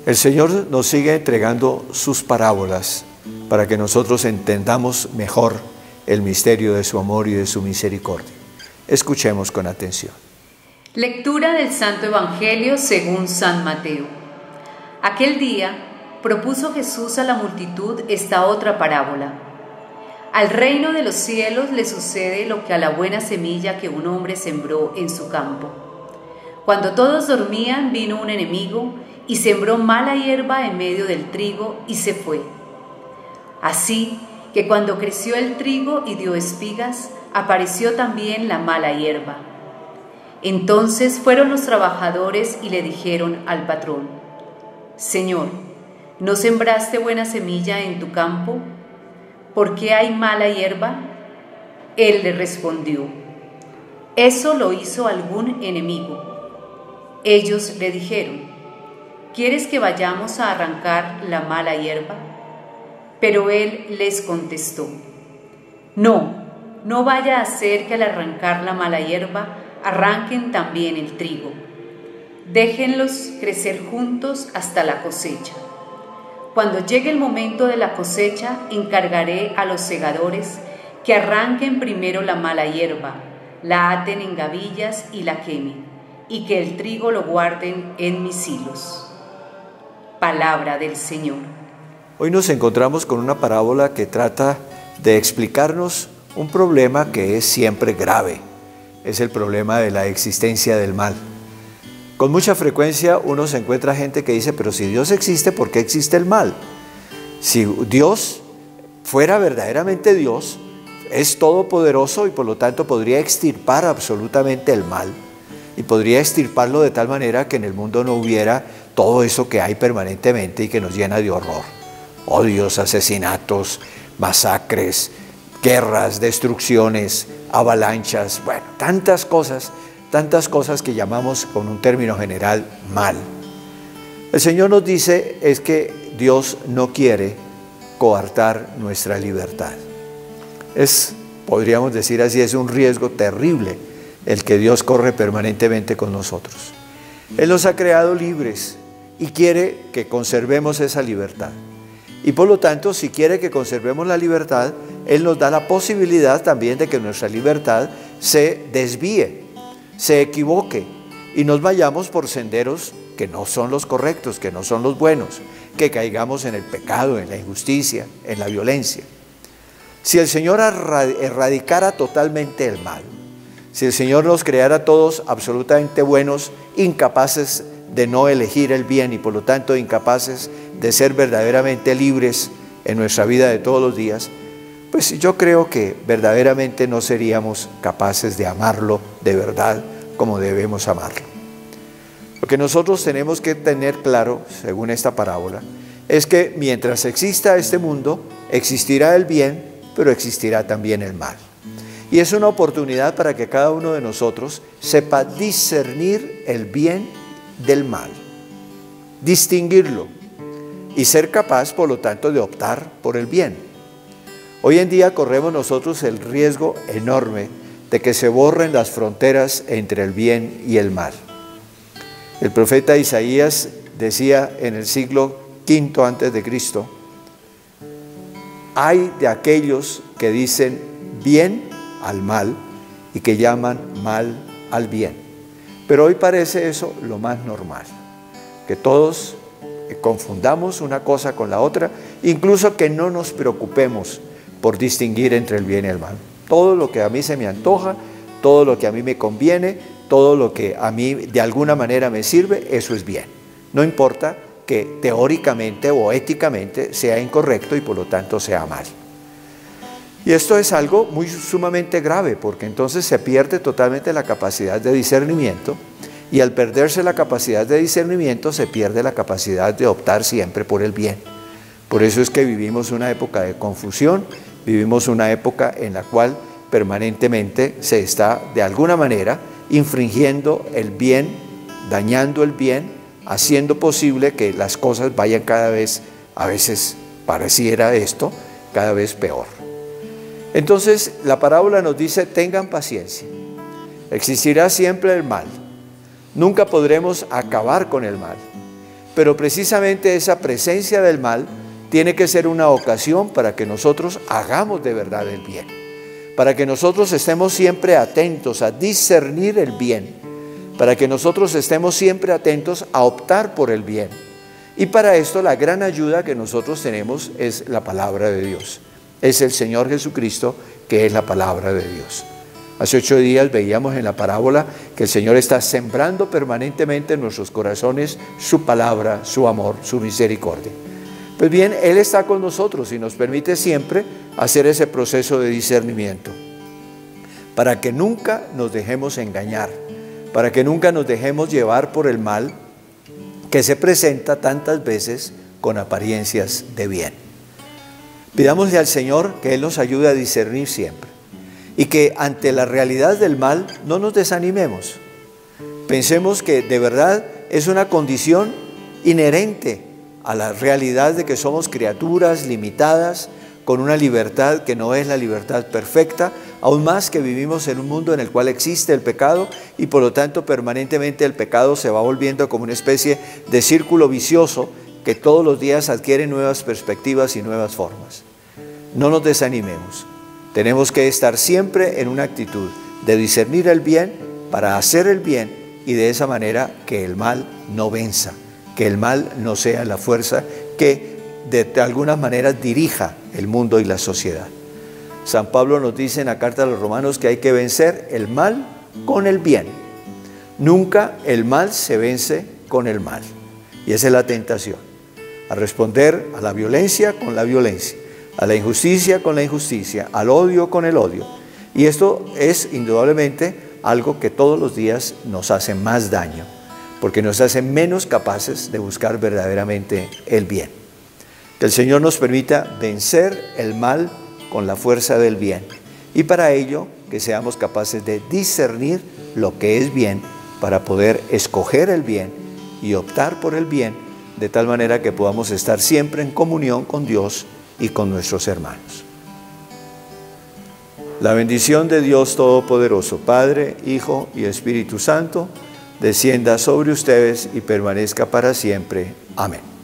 El Señor nos sigue entregando sus parábolas para que nosotros entendamos mejor el misterio de su amor y de su misericordia. Escuchemos con atención. Lectura del Santo Evangelio según San Mateo. Aquel día propuso Jesús a la multitud esta otra parábola. Al reino de los cielos le sucede lo que a la buena semilla que un hombre sembró en su campo. Cuando todos dormían, vino un enemigo y sembró mala hierba en medio del trigo y se fue. Así que cuando creció el trigo y dio espigas, apareció también la mala hierba. Entonces fueron los trabajadores y le dijeron al patrón: Señor, ¿no sembraste buena semilla en tu campo? ¿Por qué hay mala hierba? Él le respondió: eso lo hizo algún enemigo. Ellos le dijeron: ¿quieres que vayamos a arrancar la mala hierba? Pero él les contestó: no vaya a ser que al arrancar la mala hierba arranquen también el trigo. Déjenlos crecer juntos hasta la cosecha. Cuando llegue el momento de la cosecha, encargaré a los segadores que arranquen primero la mala hierba, la aten en gavillas y la quemen, y que el trigo lo guarden en mis hilos. Palabra del Señor. Hoy nos encontramos con una parábola que trata de explicarnos un problema que es siempre grave. Es el problema de la existencia del mal. Con mucha frecuencia uno se encuentra gente que dice: pero si Dios existe, ¿por qué existe el mal? Si Dios fuera verdaderamente Dios, es todopoderoso y por lo tanto podría extirpar absolutamente el mal. Y podría extirparlo de tal manera que en el mundo no hubiera todo eso que hay permanentemente y que nos llena de horror. Odios, asesinatos, masacres, guerras, destrucciones, avalanchas, bueno, tantas cosas que llamamos con un término general mal. El Señor nos dice es que Dios no quiere coartar nuestra libertad. Podríamos decir así, es un riesgo terrible el que Dios corre permanentemente con nosotros. Él nos ha creado libres y quiere que conservemos esa libertad. Y por lo tanto, si quiere que conservemos la libertad, Él nos da la posibilidad también de que nuestra libertad se desvíe, se equivoque y nos vayamos por senderos que no son los correctos, que no son los buenos, que caigamos en el pecado, en la injusticia, en la violencia. Si el Señor erradicara totalmente el mal, si el Señor nos creara todos absolutamente buenos, incapaces de no elegir el bien y por lo tanto incapaces de ser verdaderamente libres en nuestra vida de todos los días, pues yo creo que verdaderamente no seríamos capaces de amarlo de verdad como debemos amarlo. Lo que nosotros tenemos que tener claro, según esta parábola, es que mientras exista este mundo, existirá el bien, pero existirá también el mal. Y es una oportunidad para que cada uno de nosotros sepa discernir el bien del mal, distinguirlo y ser capaz, por lo tanto, de optar por el bien. Hoy en día corremos nosotros el riesgo enorme de que se borren las fronteras entre el bien y el mal. El profeta Isaías decía en el siglo V antes de Cristo: hay de aquellos que dicen bien al mal y que llaman mal al bien. Pero hoy parece eso lo más normal, que todos confundamos una cosa con la otra, incluso que no nos preocupemos por distinguir entre el bien y el mal. Todo lo que a mí se me antoja, todo lo que a mí me conviene, todo lo que a mí de alguna manera me sirve, eso es bien. No importa que teóricamente o éticamente sea incorrecto y por lo tanto sea mal. Y esto es algo muy sumamente grave, porque entonces se pierde totalmente la capacidad de discernimiento, y al perderse la capacidad de discernimiento se pierde la capacidad de optar siempre por el bien. Por eso es que vivimos una época de confusión, vivimos una época en la cual permanentemente se está de alguna manera infringiendo el bien, dañando el bien, haciendo posible que las cosas vayan cada vez, a veces pareciera esto, cada vez peor. Entonces la parábola nos dice: tengan paciencia, existirá siempre el mal, nunca podremos acabar con el mal, pero precisamente esa presencia del mal tiene que ser una ocasión para que nosotros hagamos de verdad el bien, para que nosotros estemos siempre atentos a discernir el bien, para que nosotros estemos siempre atentos a optar por el bien. Y para esto la gran ayuda que nosotros tenemos es la palabra de Dios. Es el Señor Jesucristo, que es la palabra de Dios. Hace 8 días veíamos en la parábola que el Señor está sembrando permanentemente en nuestros corazones su palabra, su amor, su misericordia. Pues bien, Él está con nosotros y nos permite siempre hacer ese proceso de discernimiento, para que nunca nos dejemos engañar, para que nunca nos dejemos llevar por el mal que se presenta tantas veces con apariencias de bien. Pidámosle al Señor que Él nos ayude a discernir siempre y que ante la realidad del mal no nos desanimemos. Pensemos que de verdad es una condición inherente a la realidad de que somos criaturas limitadas, con una libertad que no es la libertad perfecta, aún más que vivimos en un mundo en el cual existe el pecado y por lo tanto permanentemente el pecado se va volviendo como una especie de círculo vicioso que todos los días adquiere nuevas perspectivas y nuevas formas. No nos desanimemos, tenemos que estar siempre en una actitud de discernir el bien para hacer el bien y de esa manera que el mal no venza, que el mal no sea la fuerza que de algunas maneras dirija el mundo y la sociedad. San Pablo nos dice en la carta a los Romanos que hay que vencer el mal con el bien. Nunca el mal se vence con el mal. Y esa es la tentación, a responder a la violencia con la violencia, a la injusticia con la injusticia, al odio con el odio. Y esto es indudablemente algo que todos los días nos hace más daño, porque nos hace menos capaces de buscar verdaderamente el bien. Que el Señor nos permita vencer el mal con la fuerza del bien y para ello que seamos capaces de discernir lo que es bien para poder escoger el bien y optar por el bien de tal manera que podamos estar siempre en comunión con Dios y con nuestros hermanos. La bendición de Dios Todopoderoso, Padre, Hijo y Espíritu Santo, descienda sobre ustedes y permanezca para siempre. Amén.